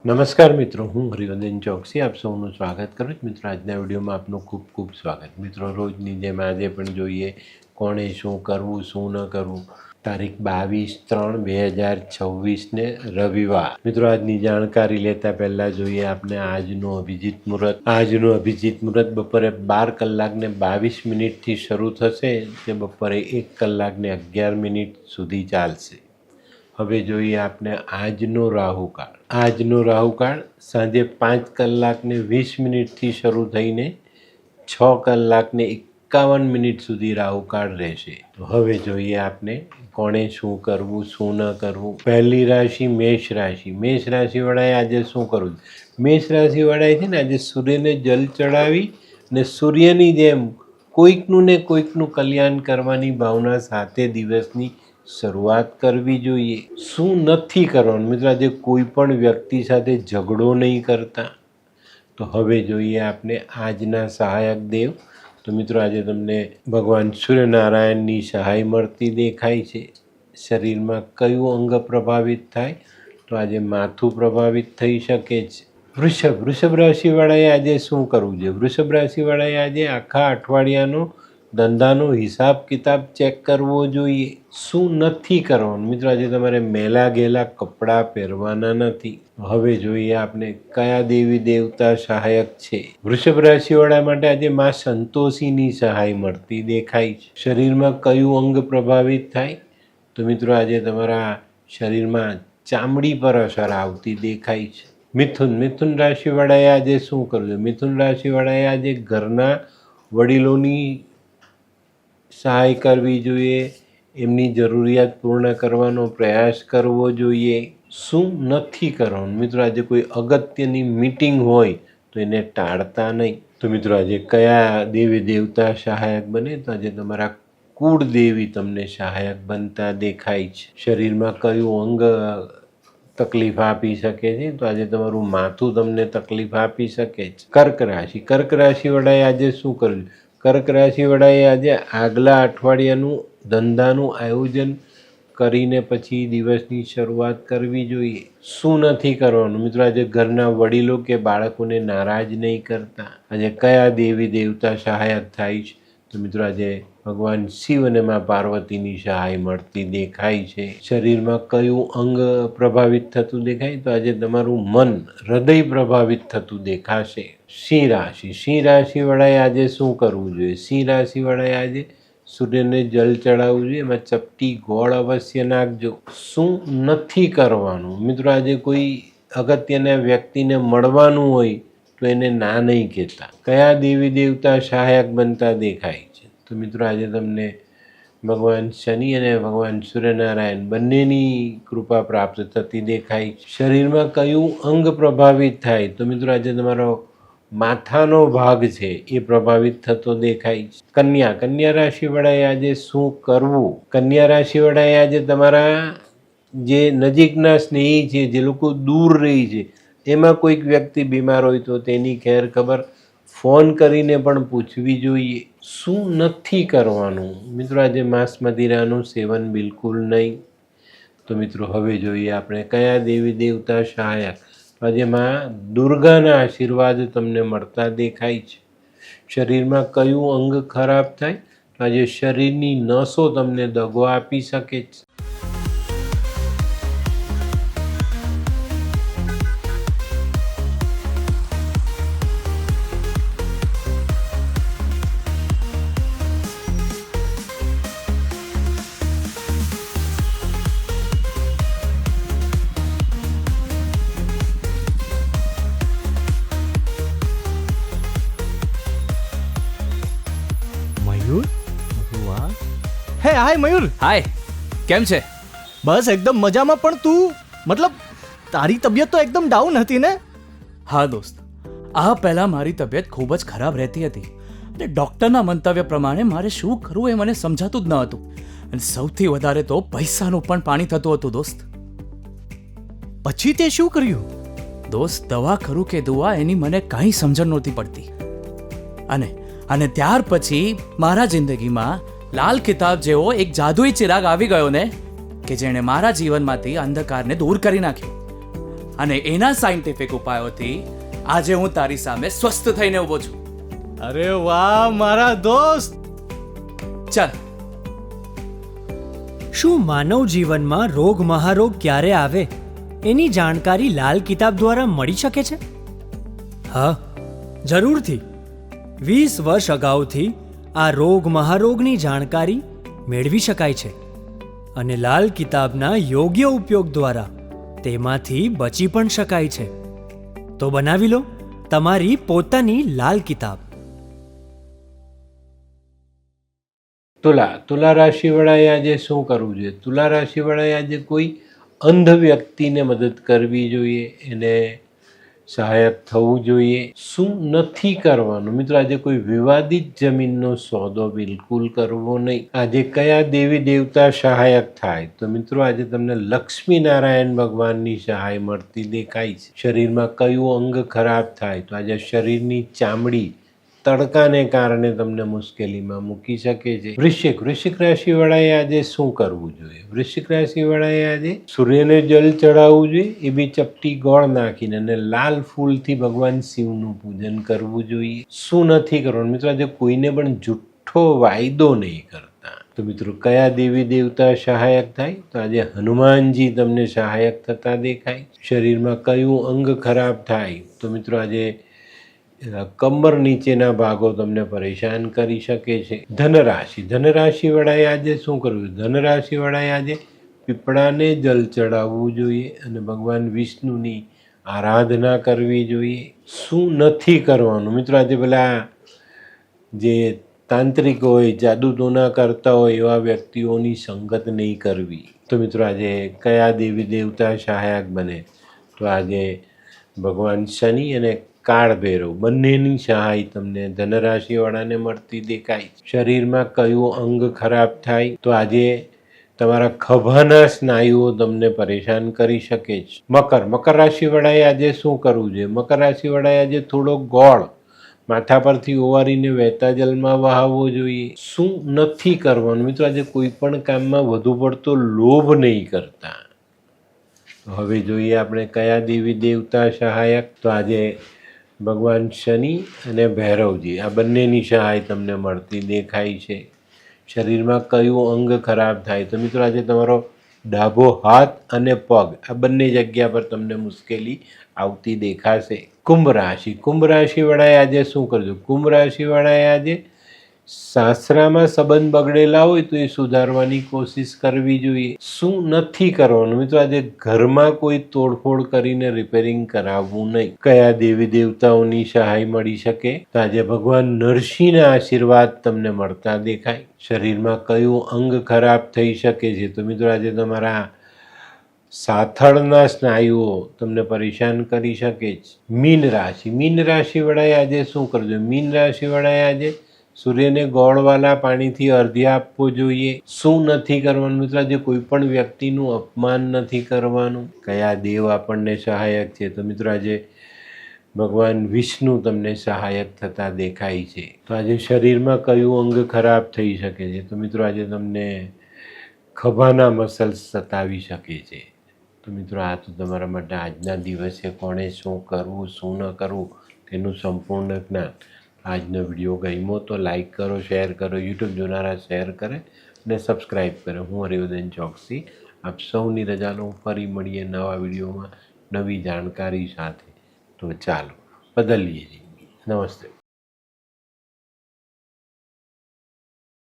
નમસ્કાર મિત્રો, હું હરિવર્ધન ચોકસી આપ સૌનું સ્વાગત કરું છું. મિત્રો, આજના વિડીયોમાં આપનું ખૂબ ખૂબ સ્વાગત. મિત્રો, રોજની જેમ આજે પણ જોઈએ કોણે શું કરવું શું ન કરવું. તારીખ 22/3/2026 રવિવાર. મિત્રો, આજની જાણકારી લેતા પહેલાં જોઈએ આપણે આજનું અભિજીત મુહૂર્ત. આજનું અભિજીત મુહૂર્ત બપોરે 12:22 શરૂ થશે, તે બપોરે 1:11 સુધી ચાલશે. હવે જોઈએ આપણે આજનો રાહુકાળ. આજનો રાહુકાળ સાંજે 5:20 શરૂ થઈને 6:51 સુધી રાહુકાળ રહેશે. તો હવે જોઈએ આપણે કોણે શું કરવું શું ન કરવું. પહેલી રાશિ મેષ રાશિ. મેષ રાશિવાળાએ આજે શું કરવું? મેષ રાશિવાળાએ છે ને આજે સૂર્યને જલ ચડાવી અને સૂર્યની જેમ કોઈકનું ને કોઈકનું કલ્યાણ કરવાની ભાવના સાથે દિવસની શરૂઆત કરવી જોઈએ. શું નથી કરવાનું? મિત્રો, આજે કોઈ પણ વ્યક્તિ સાથે ઝઘડો નહીં કરતા. તો હવે જોઈએ આપણે આજના સહાયક દેવ. તો મિત્રો, આજે તમને ભગવાન સૂર્યનારાયણની સહાય મળતી દેખાય છે. શરીરમાં કયું અંગ પ્રભાવિત થાય? તો આજે માથું પ્રભાવિત થઈ શકે છે. વૃષભ રાશિવાળાએ આજે શું કરવું છે? વૃષભ રાશિવાળાએ આજે આખા અઠવાડિયાનો ધંધાનો હિસાબ કિતાબ ચેક કરવો જોઈએ. શું નથી કરવાનું? મિત્રો, આજે તમારે મેલા ગયેલા કપડાં પહેરવાના નથી. હવે જોઈએ આપણે કયા દેવી દેવતા સહાયક છે. વૃષભ રાશિવાળા માટે આજે માં સંતોષીની સહાય મળતી દેખાય છે. શરીરમાં કયું અંગ પ્રભાવિત થાય? તો મિત્રો, આજે તમારા શરીરમાં ચામડી પર અસર આવતી દેખાય છે. મિથુન રાશિવાળાએ આજે શું કરવું? મિથુન રાશિવાળાએ આજે ઘરના વડીલોની સહાય કરવી જોઈએ. એમની જરૂરિયાત પૂર્ણ કરવાનો પ્રયાસ કરવો જોઈએ. શું નથી કરવાનું? મિત્રો, આજે કોઈ અગત્યની મીટિંગ હોય તો એને ટાળતા નહીં. તો મિત્રો, આજે કયા દેવી દેવતા સહાયક બને? તો આજે તમારા કુળદેવી તમને સહાયક બનતા દેખાય છે. શરીરમાં કયું અંગ તકલીફ આપી શકે છે? તો આજે તમારું માથું તમને તકલીફ આપી શકે છે. કર્ક રાશિવાળાએ આજે શું કરવું? કર્ક રાશિવાળાએ આજે આગલા અઠવાડિયાનું ધંધાનું આયોજન કરીને પછી દિવસની શરૂઆત કરવી જોઈએ. શું નથી કરવાનું? મિત્રો, આજે ઘરના વડીલો કે બાળકોને નારાજ નહીં કરતા. આજે કયા દેવી દેવતા સહાયક થાય છે? તો મિત્રો, આજે ભગવાન શિવ અને મા પાર્વતીની સહાય મળતી દેખાય છે. શરીરમાં કયું અંગ પ્રભાવિત થતું દેખાય? તો આજે તમારું મન, હૃદય પ્રભાવિત થતું દેખાશે. સિંહ રાશિવાળાએ આજે શું કરવું જોઈએ? સિંહ રાશિવાળાએ આજે સૂર્યને જલ ચડાવવું જોઈએ. એમાં ચપટી ગોળ અવશ્ય નાખજો. શું નથી કરવાનું? મિત્રો, આજે કોઈ અગત્યના વ્યક્તિને મળવાનું હોય તો એને ના નહીં કહેતા. કયા દેવી દેવતા સહાયક બનતા દેખાય છે? તો મિત્રો, આજે તમને ભગવાન શનિ અને ભગવાન સૂર્યનારાયણ બંનેની કૃપા પ્રાપ્ત થતી દેખાય છે. શરીરમાં કયું અંગ પ્રભાવિત થાય? તો મિત્રો, આજે તમારો માથાનો ભાગ છે એ પ્રભાવિત થતો દેખાય છે. કન્યા રાશિવાળાએ આજે શું કરવું? કન્યા રાશિવાળાએ આજે તમારા જે નજીકના સ્નેહી છે, જે લોકો દૂર રહી છે, એમાં કોઈક વ્યક્તિ બીમાર હોય તો તેની ખેર ખબર ફોન કરીને પણ પૂછવી જોઈએ. શું નથી કરવાનું? મિત્રો, આજે માંસ મદિરાનું સેવન બિલકુલ નહીં. તો મિત્રો, હવે જોઈએ આપણે કયા દેવી દેવતા સહાયક. આજે માં દુર્ગાના આશીર્વાદ તમને મળતા દેખાય છે. શરીરમાં કયું અંગ ખરાબ થાય? તો આજે શરીરની નસો તમને દગો આપી શકે છે. હે હાય મયુર. હાય, કેમ છે? બસ એકદમ મજામાં. પણ તું મતલબ તારી તબિયત તો એકદમ ડાઉન હતી ને? હા દોસ્ત, આ પહેલાં મારી તબિયત ખૂબ જ ખરાબ રહેતી હતી અને ડૉક્ટરના મંતવ્ય પ્રમાણે મારે શું કરવું એ મને સમજાતું જ ન હતું. અને સૌથી વધારે તો પૈસાનું પણ પાણી થતું હતું દોસ્ત. પછી તે શું કર્યું? દોસ્ત, દવા ખરું કે દુઆ એની મને કાંઈ સમજણ નહોતી પડતી. અને ત્યાર પછી મારા જિંદગીમાં લાલ કિતાબ જેવો એક જાદુઈ ચિરાગ આવી ગયો ને, કે જેણે મારા જીવનમાંથી અંધકારને દૂર કરી નાખ્યો. અને એના સાયન્ટિફિક ઉપાયોથી આજે હું તારી સામે સ્વસ્થ થઈને ઊભો છું. અરે વાહ મારા દોસ્ત. ચાલ. શું માનવ જીવનમાં રોગ મહારોગ ક્યારે આવે એની જાણકારી લાલ કિતાબ દ્વારા મળી શકે છે? હા, જરૂરથી. 20 વર્ષ અગાઉથી આ રોગ મહારોગની જાણકારી મેળવી શકાય છે અને લાલ કિતાબના યોગ્ય ઉપયોગ દ્વારા તેમાંથી બચી પણ શકાય છે. તો બનાવી લો તમારી પોતાની લાલ કિતાબ. તુલા રાશિવાળાએ આજે શું કરવું જોઈએ? તુલા રાશિવાળાએ આજે કોઈ અંધ વ્યક્તિને મદદ કરવી જોઈએ, એને સહાયક થવું જોઈએ. શું નથી કરવાનું? મિત્રો, આજે કોઈ વિવાદિત જમીનનો સોદો બિલકુલ કરવો નહીં. આજે કયા દેવી દેવતા સહાયક થાય? તો મિત્રો, આજે તમને લક્ષ્મીનારાયણ ભગવાનની સહાય મળતી દેખાય છે. શરીરમાં કયું અંગ ખરાબ થાય? તો આજે શરીરની ચામડી તડકાને કારણે તમને મુશ્કેલીમાં મૂકી શકે છે. વૃશ્ચિક રાશિવાળાએ આજે શું કરવું જોઈએ? વૃશ્ચિક રાશિવાળાએ આજે સૂર્યને જલ ચડાવવું જોઈએ, એ બી ચપટી ગોળ નાખીને, અને લાલ ફૂલથી ભગવાન શિવનું પૂજન કરવું જોઈએ. શું નથી કરવાનું? મિત્રો, આજે કોઈને પણ જુઠ્ઠો વાયદો નહીં કરતા. તો મિત્રો, કયા દેવી દેવતા સહાયક થાય? તો આજે હનુમાનજી તમને સહાયક થતા દેખાય. શરીરમાં કયું અંગ ખરાબ થાય? તો મિત્રો, આજે કમર નીચેના ભાગો તમને પરેશાન કરી શકે છે. ધનરાશિવાળાએ આજે શું કરવું? ધનરાશિવાળાએ આજે પીપળાને જલ ચડાવવું જોઈએ અને ભગવાન વિષ્ણુની આરાધના કરવી જોઈએ. શું નથી કરવાનું? મિત્રો, આજે પેલા જે તાંત્રિકો હોય, જાદુ ટોના કરતા હોય એવા વ્યક્તિઓની સંગત નહીં કરવી. તો મિત્રો, આજે કયા દેવી દેવતા સહાયક બને? તો આજે ભગવાન શનિ અને કાળ ભૈરવ બંનેની સહાય તમને ધનરાશિવાળાને મળતી દેખાય. શરીરમાં કયું અંગ ખરાબ થાય? તો આજે તમારા ખભાના સ્નાયુઓ તમને પરેશાન કરી શકે છે. મકર રાશિવાળાએ આજે શું કરવું જોઈએ? મકર રાશિવાળાએ આજે થોડો ગોળ માથા પરથી ઓવારીને વહેતા જલમાં વહાવવો જોઈએ. શું નથી કરવાનું? મિત્રો, આજે કોઈ પણ કામમાં વધુ પડતો લોભ નહીં કરતા. હવે જોઈએ આપણે કયા દેવી દેવતા સહાયક. તો આજે ભગવાન શનિ અને ભૈરવજી આ બંનેની સહાય તમને મળતી દેખાય છે. શરીરમાં કયું અંગ ખરાબ થાય? તો મિત્રો, આજે તમારો ડાબો હાથ અને પગ આ બંને જગ્યા પર તમને મુશ્કેલી આવતી દેખાશે. કુંભ રાશિવાળાએ આજે શું કરજો? કુંભ રાશિવાળાએ આજે સાસરામાં સંબંધ બગડેલા હોય તો એ સુધારવાની કોશિશ કરવી જોઈએ. શું નથી કરવાનું? મિત્રો, આજે ઘરમાં કોઈ તોડફોડ કરીને રિપેરિંગ કરાવવું નહીં. કયા દેવી દેવતાઓની સહાય મળી શકે? તો આજે ભગવાન નરસિંહના આશીર્વાદ તમને મળતા દેખાય. શરીરમાં કયું અંગ ખરાબ થઈ શકે છે? તો મિત્રો, આજે તમારા સાથળના સ્નાયુઓ તમને પરેશાન કરી શકે છે. મીન રાશિવાળાએ આજે શું કરજો? મીન રાશિવાળાએ આજે સૂર્યને ગોળવાલા પાણીથી અર્ધ્ય આપવો જોઈએ. શું નથી કરવાનું? મિત્રો, આજે કોઈ પણ વ્યક્તિનું અપમાન નથી કરવાનું. કયા દેવ આપણને સહાયક છે? તો મિત્રો, આજે ભગવાન વિષ્ણુ તમને સહાયક થતા દેખાય છે. તો આજે શરીરમાં કયું અંગ ખરાબ થઈ શકે છે? તો મિત્રો, આજે તમને ખભાના મસલ્સ સતાવી શકે છે. તો મિત્રો, આ તો તમારા માટે આજના દિવસે કોણે શું કરવું, શું ન કરવું તેનું સંપૂર્ણ જ્ઞાન. આજનો વિડીયો ગમ્યો તો લાઈક કરો, શેર કરો, યુટ્યુબ જોનારા શેર કરે અને સબસ્ક્રાઈબ કરે. હું હરિવર્ધન ચોકસી આપ સૌની રજા લઉં. ફરી મળીએ નવા વિડીયોમાં નવી જાણકારી સાથે. તો ચાલો બદલીએ જિંદગી. નમસ્તે.